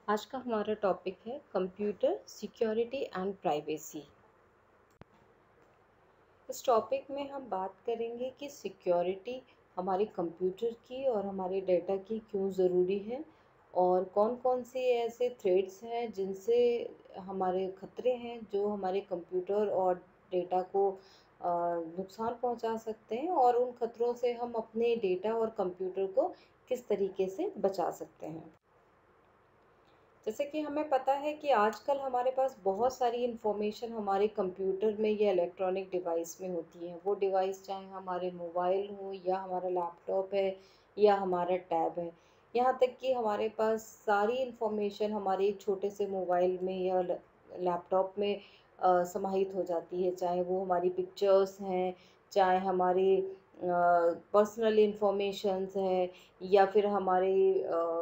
आज का हमारा टॉपिक है कंप्यूटर सिक्योरिटी एंड प्राइवेसी। इस टॉपिक में हम बात करेंगे कि सिक्योरिटी हमारे कंप्यूटर की और हमारे डेटा की क्यों ज़रूरी है और कौन कौन से ऐसे थ्रेड्स हैं जिनसे हमारे खतरे हैं जो हमारे कंप्यूटर और डेटा को नुकसान पहुंचा सकते हैं और उन खतरों से हम अपने डेटा और कंप्यूटर को किस तरीके से बचा सकते हैं। जैसे कि हमें पता है कि आजकल हमारे पास बहुत सारी इन्फॉर्मेशन हमारे कंप्यूटर में या इलेक्ट्रॉनिक डिवाइस में होती है। वो डिवाइस चाहे हमारे मोबाइल हो या हमारा लैपटॉप है या हमारा टैब है। यहाँ तक कि हमारे पास सारी इन्फॉर्मेशन हमारे एक छोटे से मोबाइल में या लैपटॉप में समाहित हो जाती है, चाहे वो हमारी पिक्चर्स हैं, चाहे हमारी पर्सनल इंफॉर्मेशंस हैं, या फिर हमारे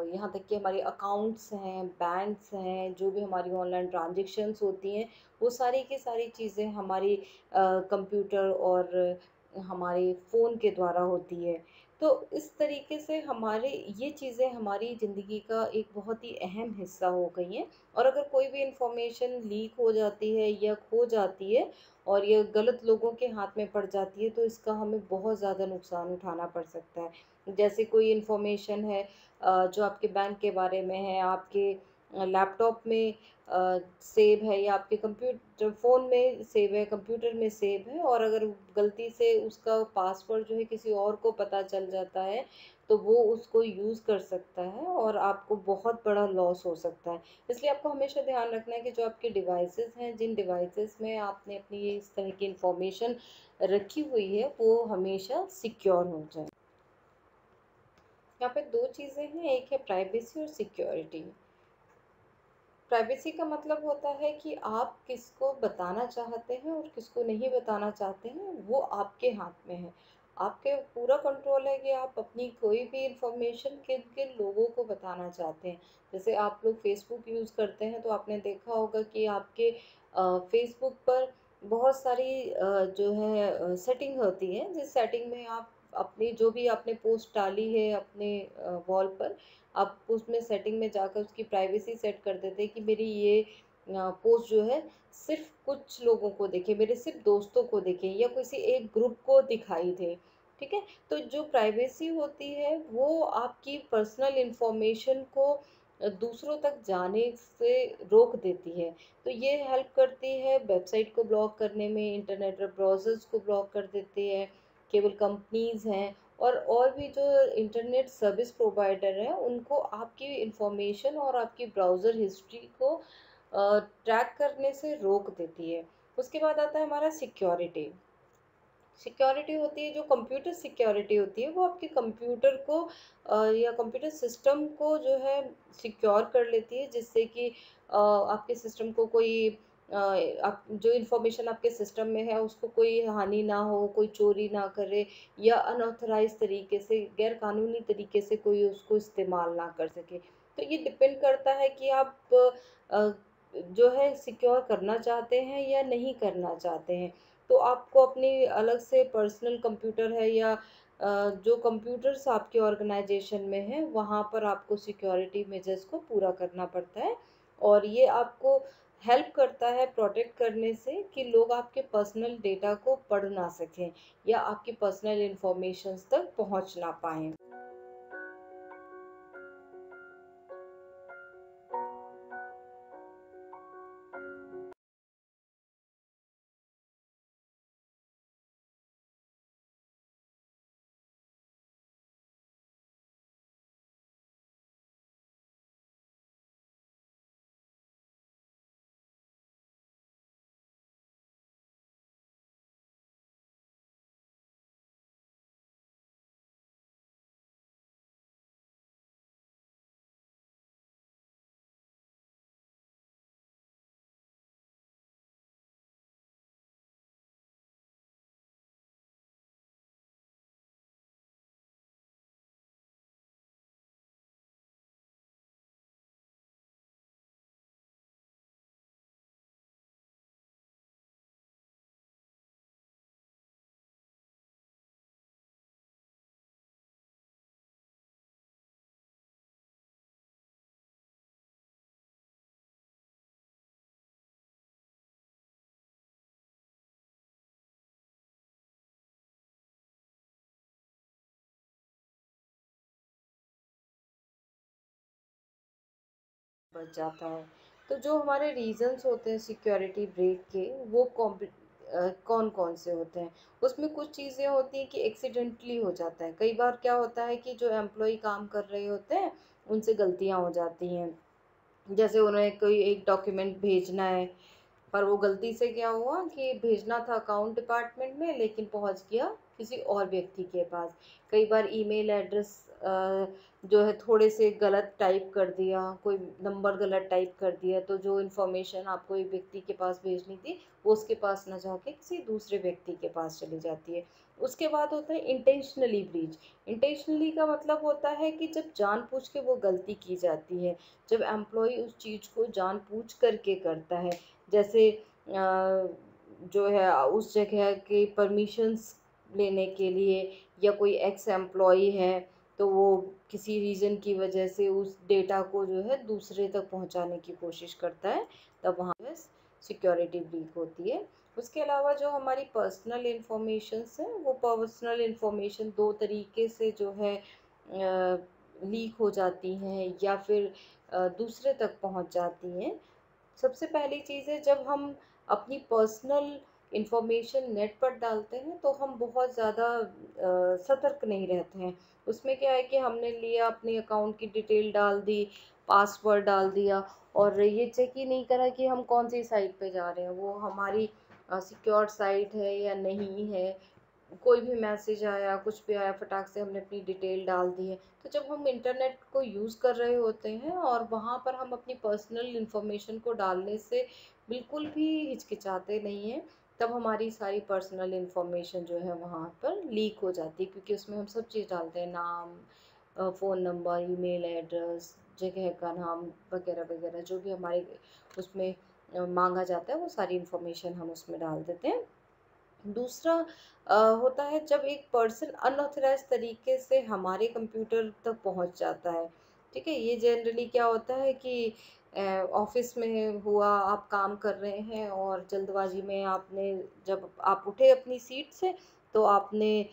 यहाँ तक कि हमारे अकाउंट्स हैं, बैंक्स हैं, जो भी हमारी ऑनलाइन ट्रांजेक्शन्स होती हैं, वो सारी की सारी चीज़ें हमारी कंप्यूटर और हमारे फ़ोन के द्वारा होती है। तो इस तरीके से हमारे ये चीज़ें हमारी ज़िंदगी का एक बहुत ही अहम हिस्सा हो गई हैं। और अगर कोई भी इंफॉर्मेशन लीक हो जाती है या खो जाती है और ये गलत लोगों के हाथ में पड़ जाती है तो इसका हमें बहुत ज़्यादा नुकसान उठाना पड़ सकता है। जैसे कोई इन्फॉर्मेशन है जो आपके बैंक के बारे में है, आपके लैपटॉप में सेव है या आपके कंप्यूटर फ़ोन में सेव है, कंप्यूटर में सेव है, और अगर गलती से उसका पासवर्ड जो है किसी और को पता चल जाता है तो वो उसको यूज़ कर सकता है और आपको बहुत बड़ा लॉस हो सकता है। इसलिए आपको हमेशा ध्यान रखना है कि जो आपके डिवाइसेस हैं, जिन डिवाइसेस में आपने अपनी ये इस तरह की इंफॉर्मेशन रखी हुई है, वो हमेशा सिक्योर हो जाए। यहाँ पे दो चीज़ें हैं, एक है प्राइवेसी और सिक्योरिटी। प्राइवेसी का मतलब होता है कि आप किसको बताना चाहते हैं और किसको नहीं बताना चाहते हैं, वो आपके हाथ में है। आपके पूरा कंट्रोल है कि आप अपनी कोई भी इंफॉर्मेशन किन किन लोगों को बताना चाहते हैं। जैसे आप लोग फेसबुक यूज़ करते हैं तो आपने देखा होगा कि आपके फेसबुक पर बहुत सारी जो है सेटिंग होती है, जिस सेटिंग में आप अपनी जो भी आपने पोस्ट डाली है अपने वॉल पर, आप उसमें सेटिंग में जाकर उसकी प्राइवेसी सेट कर देते हैं कि मेरी ये पोस्ट जो है सिर्फ कुछ लोगों को दिखे, मेरे सिर्फ दोस्तों को दिखे या किसी एक ग्रुप को दिखाई दे। ठीक है। तो जो प्राइवेसी होती है वो आपकी पर्सनल इंफॉर्मेशन को दूसरों तक जाने से रोक देती है। तो ये हेल्प करती है वेबसाइट को ब्लॉक करने में, इंटरनेट ब्राउज़र्स को ब्लॉक कर देती है, केवल कंपनीज़ हैं और भी जो इंटरनेट सर्विस प्रोवाइडर हैं उनको आपकी इंफॉर्मेशन और आपकी ब्राउज़र हिस्ट्री को ट्रैक करने से रोक देती है। उसके बाद आता है हमारा सिक्योरिटी। सिक्योरिटी होती है, जो कंप्यूटर सिक्योरिटी होती है, वो आपके कंप्यूटर को या कंप्यूटर सिस्टम को जो है सिक्योर कर लेती है, जिससे कि आपके सिस्टम को कोई आप जो इंफॉर्मेशन आपके सिस्टम में है उसको कोई हानि ना हो, कोई चोरी ना करे या अनऑथराइज तरीके से, गैर कानूनी तरीके से कोई उसको इस्तेमाल ना कर सके। तो ये डिपेंड करता है कि आप अ, जो है सिक्योर करना चाहते हैं या नहीं करना चाहते हैं। तो आपको अपनी अलग से पर्सनल कंप्यूटर है या जो कंप्यूटर्स आपके ऑर्गेनाइजेशन में है वहाँ पर आपको सिक्योरिटी मेजर्स को पूरा करना पड़ता है। और ये आपको हेल्प करता है प्रोटेक्ट करने से कि लोग आपके पर्सनल डेटा को पढ़ ना सकें या आपकी पर्सनल इंफॉर्मेशंस तक पहुँच ना पाएँ। बच जाता है। तो जो हमारे रीजंस होते हैं सिक्योरिटी ब्रेक के, वो कौन कौन से होते हैं? उसमें कुछ चीज़ें होती हैं कि एक्सीडेंटली हो जाता है। कई बार क्या होता है कि जो एम्प्लॉय काम कर रहे होते हैं उनसे गलतियां हो जाती हैं। जैसे उन्हें कोई एक डॉक्यूमेंट भेजना है, पर वो गलती से क्या हुआ कि भेजना था अकाउंट डिपार्टमेंट में, लेकिन पहुंच गया किसी और व्यक्ति के पास। कई बार ईमेल एड्रेस जो है थोड़े से गलत टाइप कर दिया, कोई नंबर गलत टाइप कर दिया, तो जो इन्फॉर्मेशन आपको एक व्यक्ति के पास भेजनी थी वो उसके पास न जाके किसी दूसरे व्यक्ति के पास चली जाती है। उसके बाद होता है इंटेंशनली ब्रीच। इंटेंशनली का मतलब होता है कि जब जानबूझ के वो गलती की जाती है, जब एम्प्लॉय उस चीज़ को जानबूझ करके करता है। जैसे जो है उस जगह के परमिशंस लेने के लिए, या कोई एक्स एम्प्लॉय है तो वो किसी रीज़न की वजह से उस डेटा को जो है दूसरे तक पहुंचाने की कोशिश करता है, तब वहाँ पे सिक्योरिटी ब्रीच होती है। उसके अलावा जो हमारी पर्सनल इंफॉर्मेशंस हैं, वो पर्सनल इंफॉर्मेशन दो तरीके से जो है लीक हो जाती हैं या फिर दूसरे तक पहुंच जाती हैं। सबसे पहली चीज़ है, जब हम अपनी पर्सनल इंफॉर्मेशन नेट पर डालते हैं तो हम बहुत ज़्यादा सतर्क नहीं रहते हैं। उसमें क्या है कि हमने लिया, अपने अकाउंट की डिटेल डाल दी, पासवर्ड डाल दिया, और ये चेक ही नहीं करा कि हम कौन सी साइट पे जा रहे हैं, वो हमारी सिक्योर साइट है या नहीं है। कोई भी मैसेज आया, कुछ भी आया, फटाक से हमने अपनी डिटेल डाल दी है। तो जब हम इंटरनेट को यूज़ कर रहे होते हैं और वहाँ पर हम अपनी पर्सनल इंफॉर्मेशन को डालने से बिल्कुल भी हिचकिचाते नहीं हैं, तब हमारी सारी पर्सनल इंफॉर्मेशन जो है वहाँ पर लीक हो जाती है, क्योंकि उसमें हम सब चीज़ डालते हैं, नाम, फ़ोन नंबर, ईमेल एड्रेस, जगह का नाम वगैरह वगैरह, जो भी हमारे उसमें मांगा जाता है वो सारी इंफॉर्मेशन हम उसमें डाल देते हैं। दूसरा होता है जब एक पर्सन अनऑथराइज तरीके से हमारे कंप्यूटर तक पहुंच जाता है। ठीक है, ये जनरली क्या होता है कि ऑफिस में हुआ, आप काम कर रहे हैं और जल्दबाजी में आपने, जब आप उठे अपनी सीट से, तो आपने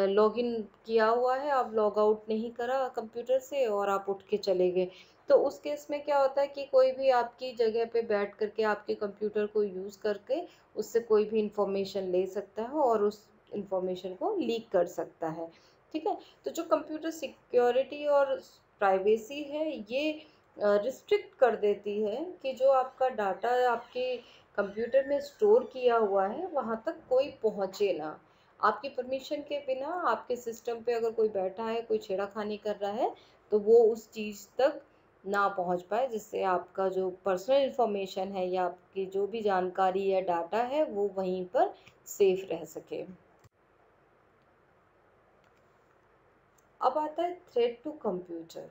लॉगिन किया हुआ है, आप लॉग आउट नहीं करा कंप्यूटर से और आप उठ के चले गए। तो उस केस में क्या होता है कि कोई भी आपकी जगह पे बैठ करके आपके कंप्यूटर को यूज़ करके उससे कोई भी इंफॉर्मेशन ले सकता है और उस इंफॉर्मेशन को लीक कर सकता है। ठीक है, तो जो कंप्यूटर सिक्योरिटी और प्राइवेसी है, ये रिस्ट्रिक्ट कर देती है कि जो आपका डाटा आपके कंप्यूटर में स्टोर किया हुआ है वहाँ तक कोई पहुँचे ना। आपकी परमिशन के बिना आपके सिस्टम पे अगर कोई बैठा है, कोई छेड़ाखानी कर रहा है, तो वो उस चीज़ तक ना पहुंच पाए, जिससे आपका जो पर्सनल इंफॉर्मेशन है या आपकी जो भी जानकारी या डाटा है वो वहीं पर सेफ रह सके। अब आता है थ्रेट टू कंप्यूटर।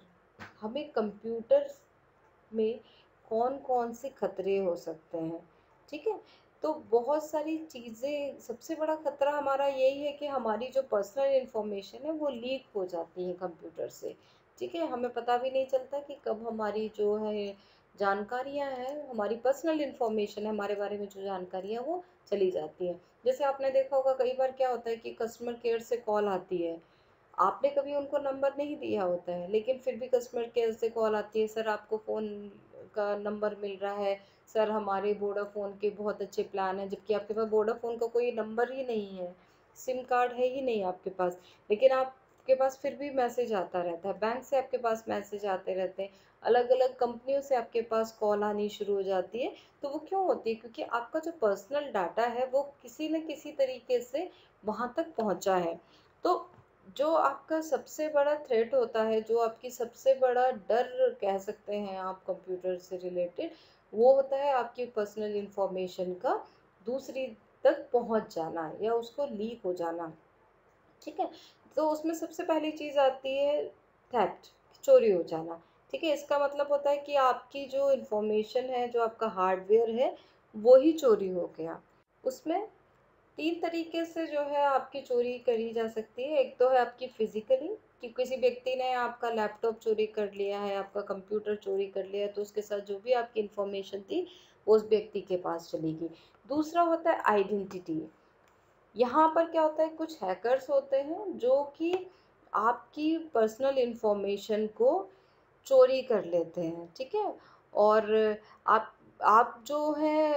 हमें कंप्यूटर में कौन कौन से खतरे हो सकते हैं? ठीक है, तो बहुत सारी चीज़ें, सबसे बड़ा खतरा हमारा यही है कि हमारी जो पर्सनल इंफॉर्मेशन है वो लीक हो जाती है कंप्यूटर से। ठीक है, हमें पता भी नहीं चलता कि कब हमारी जो है जानकारियां हैं, हमारी पर्सनल इंफॉर्मेशन है, हमारे बारे में जो जानकारियां वो चली जाती हैं। जैसे आपने देखा होगा कई बार क्या होता है कि कस्टमर केयर से कॉल आती है, आपने कभी उनको नंबर नहीं दिया होता है, लेकिन फिर भी कस्टमर केयर से कॉल आती है, सर आपको फ़ोन का नंबर मिल रहा है, सर हमारे वोडाफ़ोन के बहुत अच्छे प्लान हैं, जबकि आपके पास वोडाफ़ोन का कोई नंबर ही नहीं है, सिम कार्ड है ही नहीं आपके पास, लेकिन आपके पास फिर भी मैसेज आता रहता है, बैंक से आपके पास मैसेज आते रहते हैं, अलग अलग कंपनियों से आपके पास कॉल आनी शुरू हो जाती है। तो वो क्यों होती है? क्योंकि आपका जो पर्सनल डाटा है वो किसी न किसी तरीके से वहाँ तक पहुँचा है। तो जो आपका सबसे बड़ा थ्रेट होता है, जो आपकी सबसे बड़ा डर कह सकते हैं आप कंप्यूटर से रिलेटेड, वो होता है आपकी पर्सनल इंफॉर्मेशन का दूसरी तक पहुंच जाना या उसको लीक हो जाना। ठीक है, तो उसमें सबसे पहली चीज़ आती है थेफ्ट, चोरी हो जाना। ठीक है, इसका मतलब होता है कि आपकी जो इंफॉर्मेशन है, जो आपका हार्डवेयर है, वो ही चोरी हो गया। उसमें 3 तरीके से जो है आपकी चोरी करी जा सकती है। एक तो है आपकी फिज़िकली, कि किसी व्यक्ति ने आपका लैपटॉप चोरी कर लिया है, आपका कंप्यूटर चोरी कर लिया है, तो उसके साथ जो भी आपकी इन्फॉर्मेशन थी, वो उस व्यक्ति के पास चली गई। दूसरा होता है आइडेंटिटी। यहाँ पर क्या होता है, कुछ हैकर्स होते हैं जो कि आपकी पर्सनल इन्फॉर्मेशन को चोरी कर लेते हैं। ठीक है, और आप आप जो है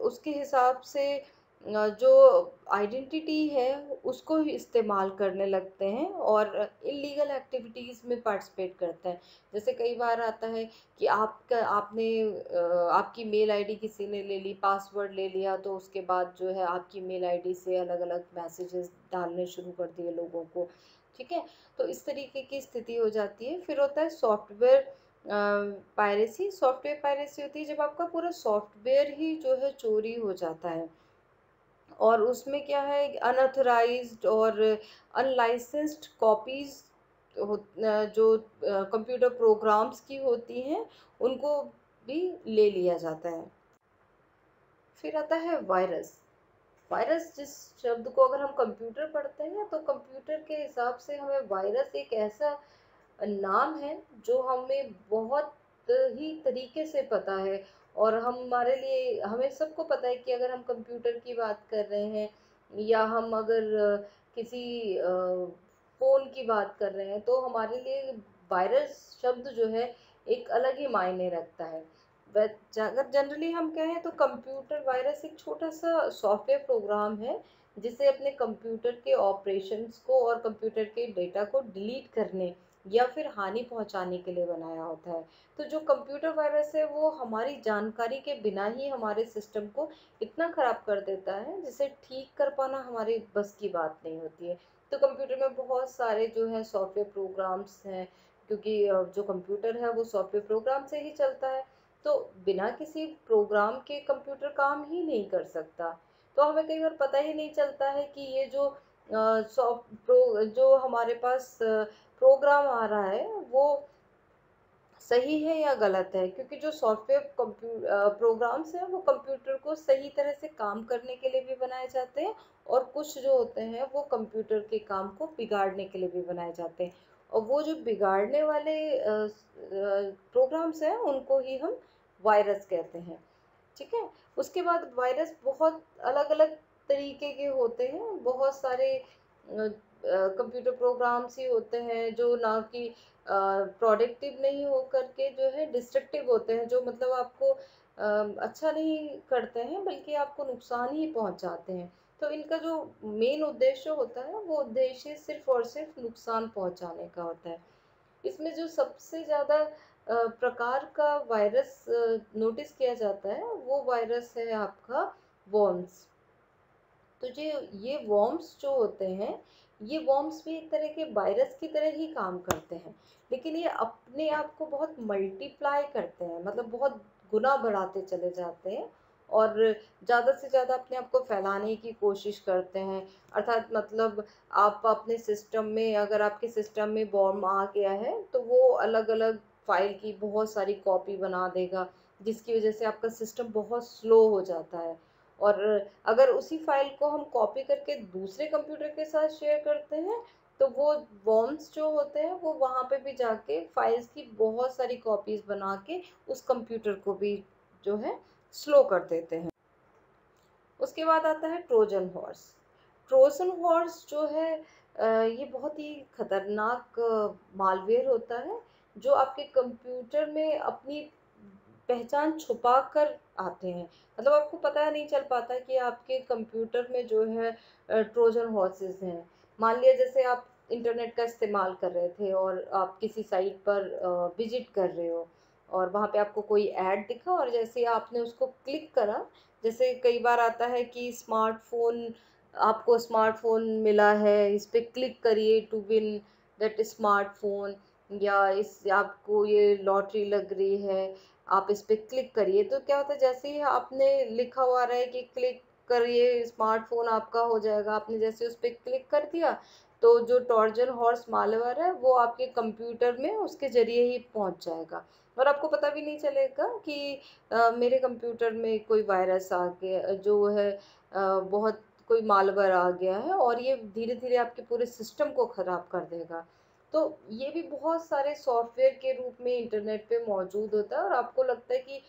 उसके हिसाब से जो आइडेंटिटी है उसको ही इस्तेमाल करने लगते हैं और इलीगल एक्टिविटीज़ में पार्टिसिपेट करते हैं। जैसे कई बार आता है कि आपकी मेल आईडी किसी ने ले ली, पासवर्ड ले लिया, तो उसके बाद जो है आपकी मेल आईडी से अलग अलग मैसेजेस डालने शुरू कर दिए लोगों को। ठीक है, तो इस तरीके की स्थिति हो जाती है। फिर होता है सॉफ्टवेयर पायरेसी। सॉफ्टवेयर पायरेसी होती है जब आपका पूरा सॉफ्टवेयर ही जो है चोरी हो जाता है, और उसमें क्या है, अनऑथराइज्ड और अनलाइसेंस्ड कॉपीज जो कंप्यूटर प्रोग्राम्स की होती हैं उनको भी ले लिया जाता है। फिर आता है वायरस। वायरस जिस शब्द को अगर हम कंप्यूटर पढ़ते हैं तो कंप्यूटर के हिसाब से हमें वायरस एक ऐसा नाम है जो हमें बहुत ही तरीके से पता है। और हमारे लिए, हमें सबको पता है कि अगर हम कंप्यूटर की बात कर रहे हैं या हम अगर किसी फ़ोन की बात कर रहे हैं तो हमारे लिए वायरस शब्द जो है एक अलग ही मायने रखता है। अगर जनरली हम कहें तो कंप्यूटर वायरस एक छोटा सा सॉफ्टवेयर प्रोग्राम है जिसे अपने कंप्यूटर के ऑपरेशंस को और कंप्यूटर के डेटा को डिलीट करने या फिर हानि पहुंचाने के लिए बनाया होता है। तो जो कंप्यूटर वायरस है वो हमारी जानकारी के बिना ही हमारे सिस्टम को इतना ख़राब कर देता है जिसे ठीक कर पाना हमारे बस की बात नहीं होती है। तो कंप्यूटर में बहुत सारे जो है सॉफ्टवेयर प्रोग्राम्स हैं, क्योंकि जो कंप्यूटर है वो सॉफ्टवेयर प्रोग्राम से ही चलता है। तो बिना किसी प्रोग्राम के कंप्यूटर काम ही नहीं कर सकता। तो हमें कई बार पता ही नहीं चलता है कि ये जो जो हमारे पास प्रोग्राम आ रहा है वो सही है या गलत है, क्योंकि जो सॉफ्टवेयर प्रोग्राम्स हैं वो कंप्यूटर को सही तरह से काम करने के लिए भी बनाए जाते हैं, और कुछ जो होते हैं वो कंप्यूटर के काम को बिगाड़ने के लिए भी बनाए जाते हैं। और वो जो बिगाड़ने वाले प्रोग्राम्स हैं उनको ही हम वायरस कहते हैं। ठीक है, उसके बाद वायरस बहुत अलग अलग तरीके के होते हैं। बहुत सारे कंप्यूटर प्रोग्राम्स ही होते हैं जो ना कि प्रोडक्टिव नहीं हो करके जो है डिस्ट्रक्टिव होते हैं, जो मतलब आपको अच्छा नहीं करते हैं बल्कि आपको नुकसान ही पहुंचाते हैं। तो इनका जो मेन उद्देश्य होता है वो उद्देश्य सिर्फ और सिर्फ नुकसान पहुंचाने का होता है। इसमें जो सबसे ज़्यादा प्रकार का वायरस नोटिस किया जाता है वो वायरस है आपका वॉर्म्स। तो जो ये वॉर्म्स जो होते हैं, ये वॉर्म्स भी एक तरह के वायरस की तरह ही काम करते हैं, लेकिन ये अपने आप को बहुत मल्टीप्लाई करते हैं, मतलब बहुत गुना बढ़ाते चले जाते हैं और ज़्यादा से ज़्यादा अपने आप को फैलाने की कोशिश करते हैं। अर्थात मतलब आप अपने सिस्टम में, अगर आपके सिस्टम में वॉर्म आ गया है तो वो अलग अलग फाइल की बहुत सारी कॉपी बना देगा, जिसकी वजह से आपका सिस्टम बहुत स्लो हो जाता है। और अगर उसी फाइल को हम कॉपी करके दूसरे कंप्यूटर के साथ शेयर करते हैं तो वो वॉर्म्स जो होते हैं वो वहाँ पे भी जाके फाइल्स की बहुत सारी कॉपीज बना के उस कंप्यूटर को भी जो है स्लो कर देते हैं। उसके बाद आता है ट्रोजन हॉर्स। ट्रोजन हॉर्स जो है ये बहुत ही खतरनाक मालवेयर होता है जो आपके कंप्यूटर में अपनी पहचान छुपा कर आते हैं। मतलब आपको पता नहीं चल पाता कि आपके कंप्यूटर में जो है ट्रोजन हॉर्सेस हैं। मान लिया जैसे आप इंटरनेट का इस्तेमाल कर रहे थे और आप किसी साइट पर विजिट कर रहे हो और वहाँ पे आपको कोई ऐड दिखा, और जैसे ही आपने उसको क्लिक करा, जैसे कई बार आता है कि स्मार्टफोन, आपको स्मार्टफोन मिला है, इस पे क्लिक करिए टू विन दैट स्मार्टफोन, या इस आपको ये लॉटरी लग रही है, आप इस पे क्लिक करिए। तो क्या होता है, जैसे ही आपने लिखा हुआ आ रहा है कि क्लिक करिए स्मार्टफोन आपका हो जाएगा, आपने जैसे उस पर क्लिक कर दिया तो जो टॉर्जन हॉर्स मालवेयर है वो आपके कंप्यूटर में उसके जरिए ही पहुंच जाएगा, और आपको पता भी नहीं चलेगा कि मेरे कंप्यूटर में कोई वायरस आ गया, जो है बहुत कोई मालवेयर आ गया है, और ये धीरे धीरे आपके पूरे सिस्टम को ख़राब कर देगा। तो ये भी बहुत सारे सॉफ्टवेयर के रूप में इंटरनेट पे मौजूद होता है, और आपको लगता है कि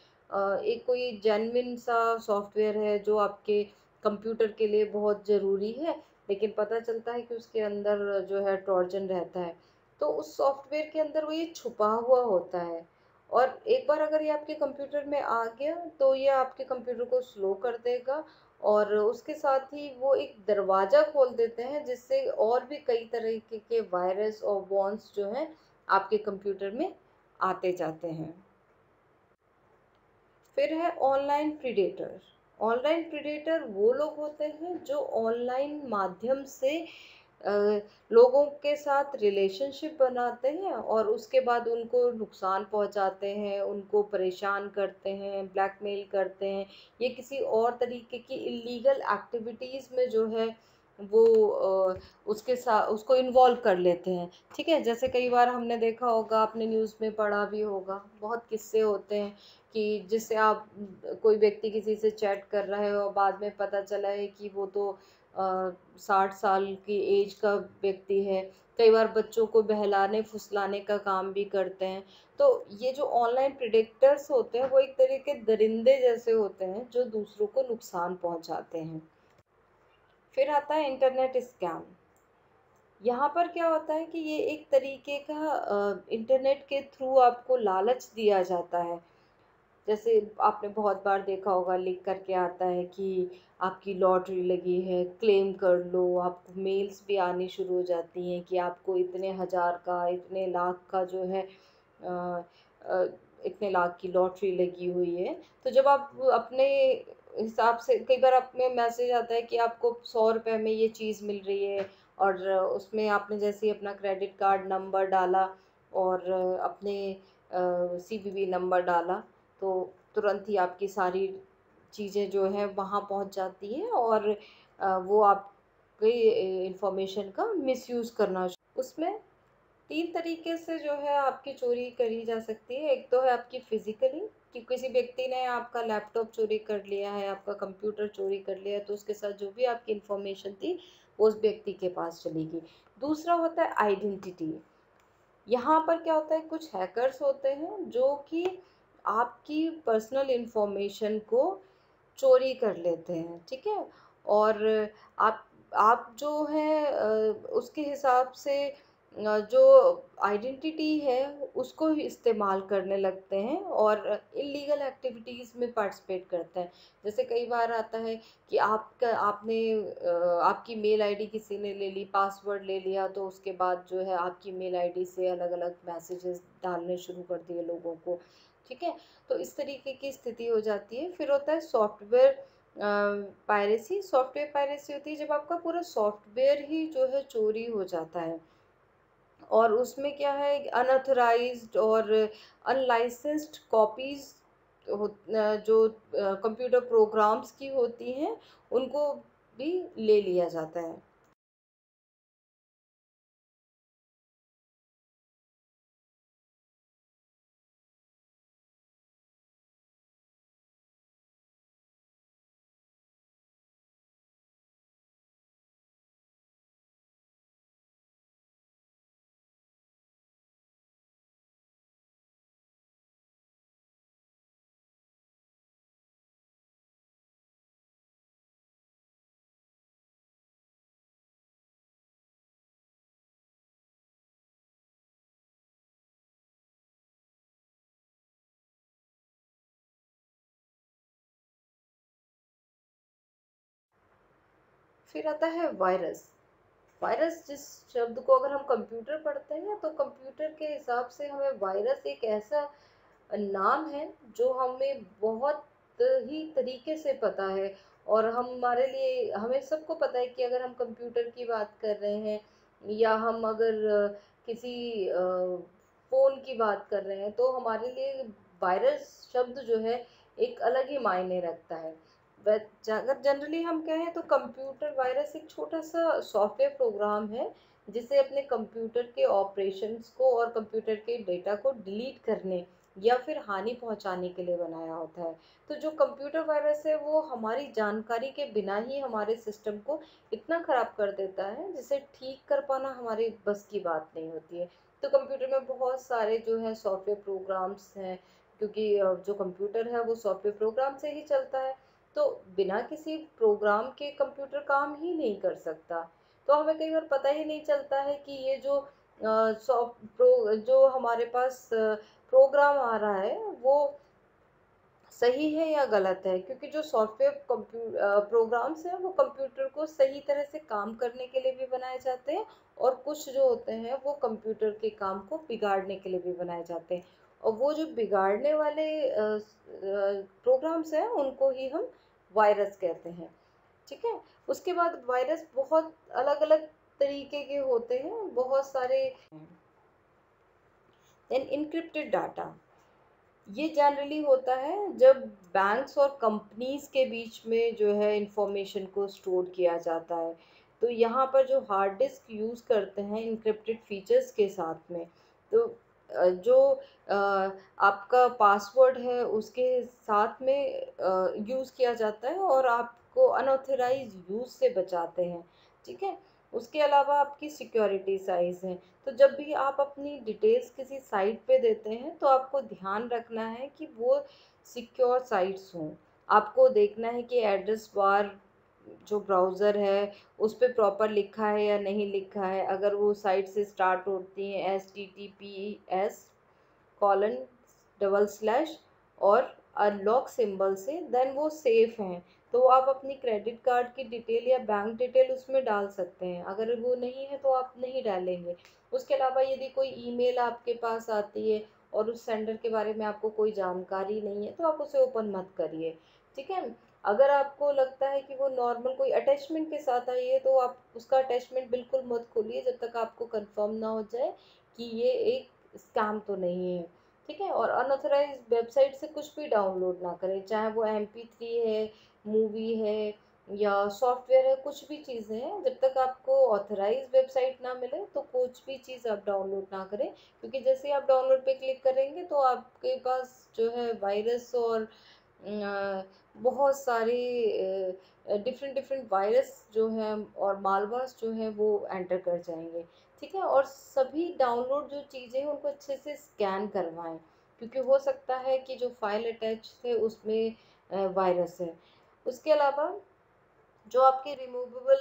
एक कोई जेन्युइन सा सॉफ्टवेयर है जो आपके कंप्यूटर के लिए बहुत ज़रूरी है, लेकिन पता चलता है कि उसके अंदर जो है ट्रोजन रहता है। तो उस सॉफ्टवेयर के अंदर वो ये छुपा हुआ होता है, और एक बार अगर ये आपके कंप्यूटर में आ गया तो ये आपके कंप्यूटर को स्लो कर देगा, और उसके साथ ही वो एक दरवाज़ा खोल देते हैं जिससे और भी कई तरीके के वायरस और वॉन्स जो हैं आपके कंप्यूटर में आते जाते हैं। फिर है ऑनलाइन प्रीडेटर। ऑनलाइन प्रीडेटर वो लोग होते हैं जो ऑनलाइन माध्यम से अ, लोगों के साथ रिलेशनशिप बनाते हैं और उसके बाद उनको नुकसान पहुंचाते हैं, उनको परेशान करते हैं, ब्लैकमेल करते हैं, ये किसी और तरीके की इलीगल एक्टिविटीज़ में जो है वो उसके साथ उसको इन्वॉल्व कर लेते हैं। ठीक है, जैसे कई बार हमने देखा होगा, आपने न्यूज़ में पढ़ा भी होगा, बहुत किस्से होते हैं कि जिससे आप कोई व्यक्ति किसी से चैट कर रहा है और बाद में पता चला है कि वो तो 60 साल की एज का व्यक्ति है। कई बार बच्चों को बहलाने फुसलाने का काम भी करते हैं। तो ये जो ऑनलाइन प्रिडिक्टर्स होते हैं वो एक तरह के दरिंदे जैसे होते हैं जो दूसरों को नुकसान पहुंचाते हैं। फिर आता है इंटरनेट स्कैम। यहाँ पर क्या होता है कि ये एक तरीके का इंटरनेट के थ्रू आपको लालच दिया जाता है। जैसे आपने बहुत बार देखा होगा, लिख करके आता है कि आपकी लॉटरी लगी है, क्लेम कर लो। आपको मेल्स भी आनी शुरू हो जाती हैं कि आपको इतने हज़ार का, इतने लाख का जो है अ, अ, इतने लाख की लॉटरी लगी हुई है। तो जब आप अपने हिसाब से, कई बार आप में मैसेज आता है कि आपको 100 रुपये में ये चीज़ मिल रही है, और उसमें आपने जैसे ही अपना क्रेडिट कार्ड नंबर डाला और अपने CVV नंबर डाला, तो तुरंत ही आपकी सारी चीज़ें जो है वहाँ पहुँच जाती हैं, और वो आपकी इंफॉर्मेशन का मिसयूज़ करना उसमें 3 तरीके से जो है आपकी चोरी करी जा सकती है। एक तो है आपकी फिजिकली, कि किसी व्यक्ति ने आपका लैपटॉप चोरी कर लिया है, आपका कंप्यूटर चोरी कर लिया है, तो उसके साथ जो भी आपकी इंफॉर्मेशन थी वो उस व्यक्ति के पास चली गई। दूसरा होता है आइडेंटिटी। यहाँ पर क्या होता है, कुछ हैकर्स होते हैं जो कि आपकी पर्सनल इंफॉर्मेशन को चोरी कर लेते हैं। ठीक है, और आप आप जो है उसके हिसाब से जो आइडेंटिटी है उसको ही इस्तेमाल करने लगते हैं और इलीगल एक्टिविटीज़ में पार्टिसिपेट करते हैं। जैसे कई बार आता है कि आपकी मेल आईडी किसी ने ले ली, पासवर्ड ले लिया, तो उसके बाद जो है आपकी मेल आईडी से अलग अलग मैसेजेस डालने शुरू कर दिए लोगों को। ठीक है, तो इस तरीके की स्थिति हो जाती है। फिर होता है सॉफ्टवेयर पायरेसी। सॉफ्टवेयर पायरेसी होती है जब आपका पूरा सॉफ्टवेयर ही जो है चोरी हो जाता है, और उसमें क्या है, अनऑथराइज्ड और अनलाइसेंस्ड कॉपीज जो कंप्यूटर प्रोग्राम्स की होती हैं उनको भी ले लिया जाता है। फिर आता है वायरस। वायरस जिस शब्द को अगर हम कंप्यूटर पढ़ते हैं तो कंप्यूटर के हिसाब से हमें वायरस एक ऐसा नाम है जो हमें बहुत ही तरीके से पता है, और हमारे लिए, हमें सबको पता है कि अगर हम कंप्यूटर की बात कर रहे हैं या हम अगर किसी फ़ोन की बात कर रहे हैं तो हमारे लिए वायरस शब्द जो है एक अलग ही मायने रखता है। अगर जनरली हम कहें तो कंप्यूटर वायरस एक छोटा सा सॉफ्टवेयर प्रोग्राम है जिसे अपने कंप्यूटर के ऑपरेशंस को और कंप्यूटर के डेटा को डिलीट करने या फिर हानि पहुंचाने के लिए बनाया होता है। तो जो कंप्यूटर वायरस है वो हमारी जानकारी के बिना ही हमारे सिस्टम को इतना ख़राब कर देता है जिसे ठीक कर पाना हमारे बस की बात नहीं होती है। तो कंप्यूटर में बहुत सारे जो है सॉफ्टवेयर प्रोग्राम्स हैं, क्योंकि जो कंप्यूटर है वो सॉफ्टवेयर प्रोग्राम से ही चलता है। तो बिना किसी प्रोग्राम के कंप्यूटर काम ही नहीं कर सकता। तो हमें कई बार पता ही नहीं चलता है कि ये जो जो हमारे पास प्रोग्राम आ रहा है वो सही है या गलत है, क्योंकि जो सॉफ्टवेयर प्रोग्राम्स हैं वो कंप्यूटर को सही तरह से काम करने के लिए भी बनाए जाते हैं, और कुछ जो होते हैं वो कंप्यूटर के काम को बिगाड़ने के लिए भी बनाए जाते हैं, और वो जो बिगाड़ने वाले प्रोग्राम्स हैं उनको ही हम वायरस कहते हैं। ठीक है। उसके बाद वायरस बहुत अलग अलग तरीके के होते हैं, बहुत सारे। देन इनक्रिप्टेड डाटा, ये जनरली होता है जब बैंक्स और कंपनीज के बीच में जो है इंफॉर्मेशन को स्टोर किया जाता है। तो यहाँ पर जो हार्ड डिस्क यूज़ करते हैं इनक्रिप्टेड फीचर्स के साथ में, तो जो आपका पासवर्ड है उसके साथ में यूज़ किया जाता है और आपको अनऑथराइज यूज़ से बचाते हैं। ठीक है। उसके अलावा आपकी सिक्योरिटी साइज है। तो जब भी आप अपनी डिटेल्स किसी साइट पे देते हैं तो आपको ध्यान रखना है कि वो सिक्योर साइट्स हों। आपको देखना है कि एड्रेस बार जो ब्राउज़र है उस पे प्रॉपर लिखा है या नहीं लिखा है। अगर वो साइट से स्टार्ट होती हैं HTTPS:// और अनलॉक सिंबल से, देन वो सेफ हैं। तो आप अपनी क्रेडिट कार्ड की डिटेल या बैंक डिटेल उसमें डाल सकते हैं, अगर वो नहीं है तो आप नहीं डालेंगे। उसके अलावा यदि कोई ईमेल आपके पास आती है और उस सेंडर के बारे में आपको कोई जानकारी नहीं है तो आप उसे ओपन मत करिए। ठीक है। अगर आपको लगता है कि वो नॉर्मल कोई अटैचमेंट के साथ आई है तो आप उसका अटैचमेंट बिल्कुल मत खोलिए जब तक आपको कंफर्म ना हो जाए कि ये एक स्कैम तो नहीं है। ठीक है। और अनऑथराइज वेबसाइट से कुछ भी डाउनलोड ना करें, चाहे वो MP3 है, मूवी है या सॉफ्टवेयर है, कुछ भी चीज़ें हैं, जब तक आपको ऑथराइज वेबसाइट ना मिले तो कुछ भी चीज़ आप डाउनलोड ना करें। क्योंकि जैसे ही आप डाउनलोड पे क्लिक करेंगे तो आपके पास जो है वायरस और बहुत सारे डिफरेंट डिफरेंट वायरस जो हैं और मालवास जो हैं वो एंटर कर जाएंगे। ठीक है। और सभी डाउनलोड जो चीज़ें हैं उनको अच्छे से स्कैन करवाएं, क्योंकि हो सकता है कि जो फाइल अटैच थे उसमें वायरस है। उसके अलावा जो आपके रिमूवेबल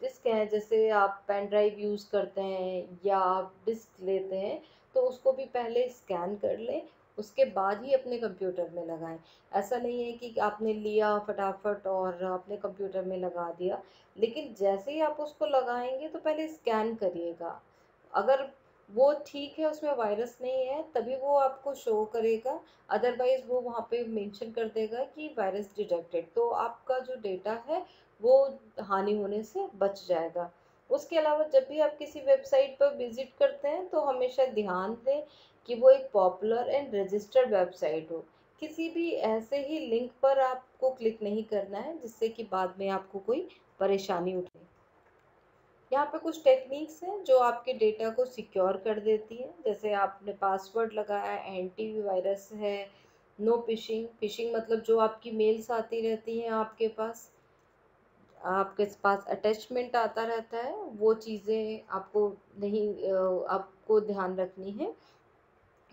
डिस्क हैं, जैसे आप पेन ड्राइव यूज़ करते हैं या आप डिस्क लेते हैं, तो उसको भी पहले स्कैन कर लें, उसके बाद ही अपने कंप्यूटर में लगाएं। ऐसा नहीं है कि आपने लिया फटाफट और अपने कंप्यूटर में लगा दिया, लेकिन जैसे ही आप उसको लगाएंगे तो पहले स्कैन करिएगा। अगर वो ठीक है, उसमें वायरस नहीं है, तभी वो आपको शो करेगा। अदरवाइज वो वहाँ पे मेंशन कर देगा कि वायरस डिटेक्टेड, तो आपका जो डेटा है वो हानि होने से बच जाएगा। उसके अलावा जब भी आप किसी वेबसाइट पर विजिट करते हैं तो हमेशा ध्यान दें कि वो एक पॉपुलर एंड रजिस्टर्ड वेबसाइट हो। किसी भी ऐसे ही लिंक पर आपको क्लिक नहीं करना है जिससे कि बाद में आपको कोई परेशानी उठे। यहाँ पे कुछ टेक्निक्स हैं जो आपके डेटा को सिक्योर कर देती है। जैसे आपने पासवर्ड लगाया, एंटीवायरस है, नो फिशिंग। फिशिंग मतलब जो आपकी मेल्स आती रहती हैं आपके पास अटैचमेंट आता रहता है, वो चीज़ें आपको नहीं आपको ध्यान रखनी है।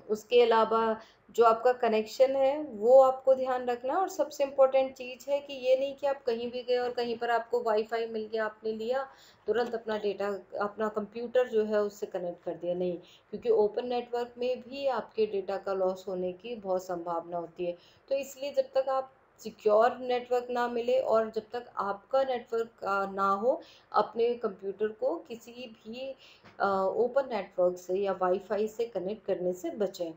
उसके अलावा जो आपका कनेक्शन है वो आपको ध्यान रखना है, और सबसे इम्पोर्टेंट चीज़ है कि ये नहीं कि आप कहीं भी गए और कहीं पर आपको वाईफाई मिल गया, आपने लिया तुरंत अपना डेटा, अपना कंप्यूटर जो है उससे कनेक्ट कर दिया, नहीं। क्योंकि ओपन नेटवर्क में भी आपके डेटा का लॉस होने की बहुत संभावना होती है। तो इसलिए जब तक आप सिक्योर नेटवर्क ना मिले और जब तक आपका नेटवर्क ना हो, अपने कंप्यूटर को किसी भी ओपन नेटवर्क से या वाईफाई से कनेक्ट करने से बचें।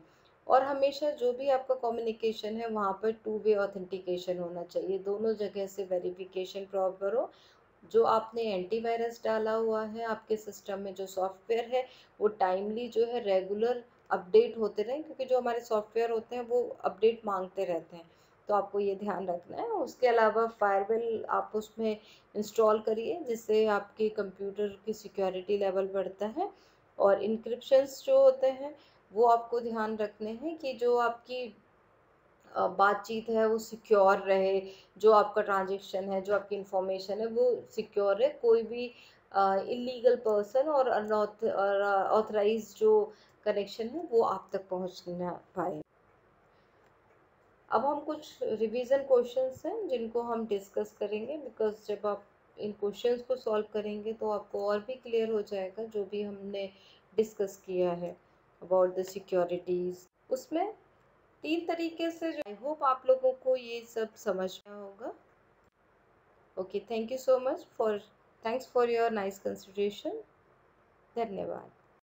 और हमेशा जो भी आपका कम्युनिकेशन है वहाँ पर टू वे ऑथेंटिकेशन होना चाहिए, दोनों जगह से वेरिफिकेशन प्रॉपर हो। जो आपने एंटीवायरस डाला हुआ है आपके सिस्टम में, जो सॉफ्टवेयर है वो टाइमली जो है रेगुलर अपडेट होते रहें, क्योंकि जो हमारे सॉफ्टवेयर होते हैं वो अपडेट मांगते रहते हैं। तो आपको ये ध्यान रखना है। उसके अलावा फायरवॉल आप उसमें इंस्टॉल करिए जिससे आपके कंप्यूटर की सिक्योरिटी लेवल बढ़ता है। और इंक्रिप्शंस जो होते हैं वो आपको ध्यान रखने हैं कि जो आपकी बातचीत है वो सिक्योर रहे, जो आपका ट्रांजेक्शन है, जो आपकी इंफॉर्मेशन है वो सिक्योर है, कोई भी इलीगल पर्सन और ऑथराइज जो कनेक्शन है वो आप तक पहुंच ना पाए। अब हम कुछ रिवीजन क्वेश्चंस हैं जिनको हम डिस्कस करेंगे, बिकॉज जब आप इन क्वेश्चंस को सॉल्व करेंगे तो आपको और भी क्लियर हो जाएगा जो भी हमने डिस्कस किया है अबाउट द सिक्योरिटीज़। उसमें 3 तरीके से जो आई होप आप लोगों को ये सब समझ में होगा। Okay, thank you so much for thanks for your nice consideration. धन्यवाद।